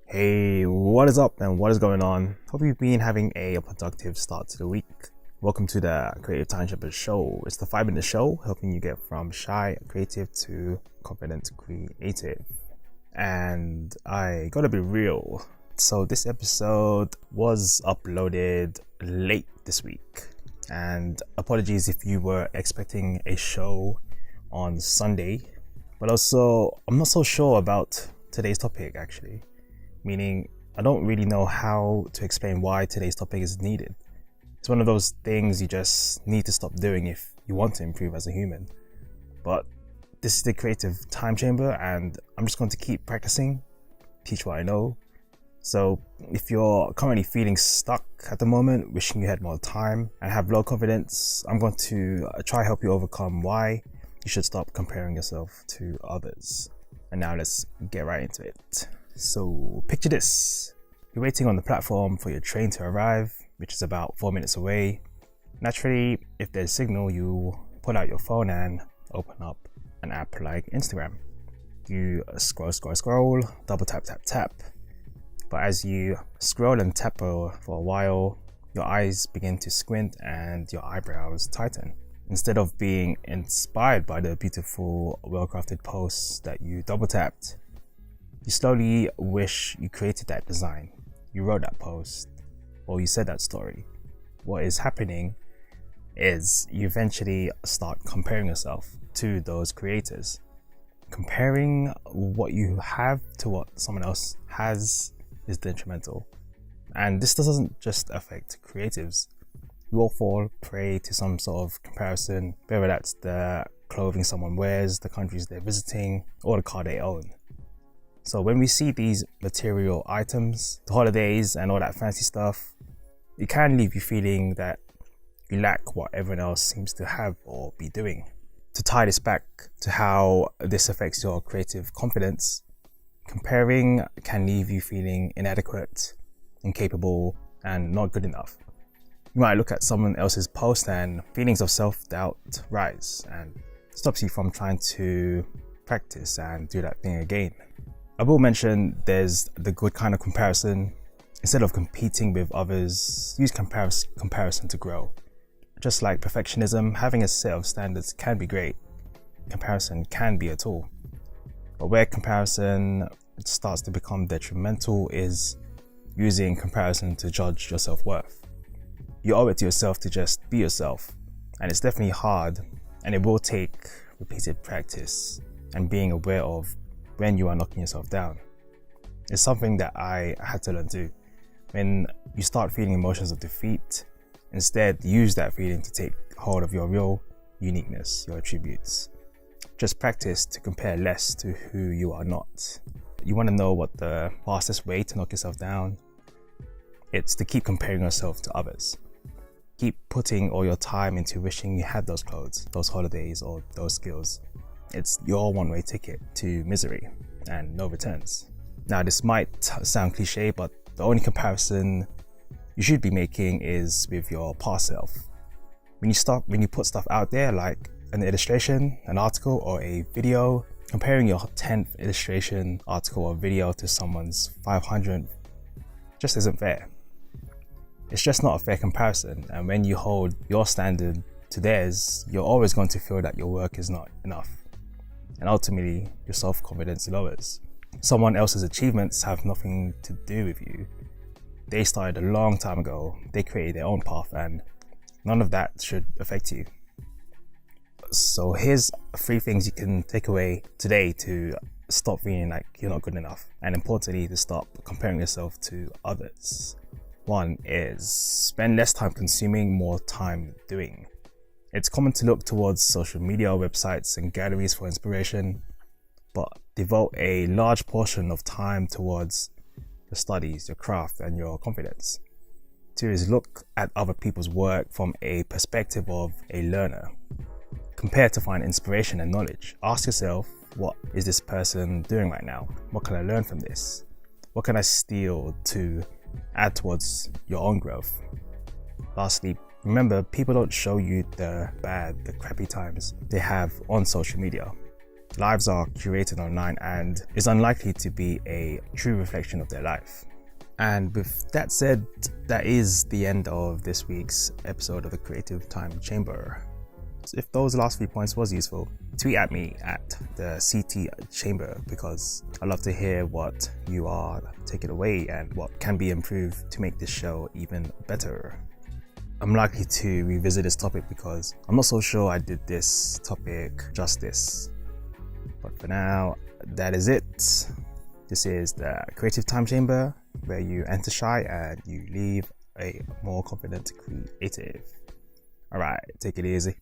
Hey, what is up and what is going on? Hope you've been having a productive start to the week. Welcome to the Creative Time Shepherd Show. It's the 5-minute show helping you get from shy creative to confident creative. And I gotta be real. So this episode was uploaded late this week. And apologies if you were expecting a show on Sunday. But also, I'm not so sure about today's topic actually. Meaning, I don't really know how to explain why today's topic is needed. It's one of those things you just need to stop doing if you want to improve as a human. But this is the creative time chamber and I'm just going to keep practicing, teach what I know. So if you're currently feeling stuck at the moment, wishing you had more time and have low confidence, I'm going to try help you overcome why you should stop comparing yourself to others. And now let's get right into it. So picture this, you're waiting on the platform for your train to arrive, which is about 4 minutes away. Naturally, if there's signal, you pull out your phone and open up an app like Instagram. You scroll, double tap. But as you scroll and tap for a while, your eyes begin to squint and your eyebrows tighten. Instead of being inspired by the beautiful, well-crafted posts that you double tapped, you slowly wish you created that design, you wrote that post, or you said that story. What is happening is you eventually start comparing yourself to those creators. Comparing what you have to what someone else has is detrimental. And this doesn't just affect creatives. We all fall prey to some sort of comparison, whether that's the clothing someone wears, the countries they're visiting, or the car they own. So when we see these material items, the holidays and all that fancy stuff, it can leave you feeling that you lack what everyone else seems to have or be doing. To tie this back to how this affects your creative confidence, comparing can leave you feeling inadequate, incapable, and not good enough. You might look at someone else's post and feelings of self-doubt rise and stops you from trying to practice and do that thing again. I will mention there's the good kind of comparison. Instead of competing with others, use comparison to grow. Just like perfectionism, having a set of standards can be great. Comparison can be a tool. But where comparison starts to become detrimental is using comparison to judge your self-worth. You owe it to yourself to just be yourself. And it's definitely hard, and it will take repeated practice and being aware of when you are knocking yourself down. It's something that I had to learn too. When you start feeling emotions of defeat, instead use that feeling to take hold of your real uniqueness, your attributes. Just practice to compare less to who you are not. You want to know what the fastest way to knock yourself down? It's to keep comparing yourself to others. Keep putting all your time into wishing you had those clothes, those holidays, or those skills. It's your one-way ticket to misery and no returns. Now, this might sound cliche, but the only comparison you should be making is with your past self. When you put stuff out there like an illustration, an article, or a video, comparing your 10th illustration, article, or video to someone's 500th just isn't fair. It's just not a fair comparison, and when you hold your standard to theirs, you're always going to feel that your work is not enough. And ultimately, your self-confidence lowers. Someone else's achievements have nothing to do with you. They started a long time ago, they created their own path, and none of that should affect you. So here's 3 things you can take away today to stop feeling like you're not good enough, and importantly, to stop comparing yourself to others. 1 is spend less time consuming, more time doing. It's common to look towards social media, websites, and galleries for inspiration, but devote a large portion of time towards your studies, your craft, and your confidence. 2 is look at other people's work from a perspective of a learner. Compare to find inspiration and knowledge. Ask yourself, what is this person doing right now? What can I learn from this? What can I steal to add towards your own growth? Lastly, remember, people don't show you the bad, the crappy times they have on social media. lives are curated online and is unlikely to be a true reflection of their life. And with that said, that is the end of this week's episode of the Creative Time Chamber. So if those last few points was useful, tweet at me at the CT Chamber, because I'd love to hear what you are taking away and what can be improved to make this show even better. I'm likely to revisit this topic because I'm not so sure I did this topic justice. But for now, that is it. This is the Creative Time Chamber, where you enter shy and you leave a more confident creative. Alright, take it easy.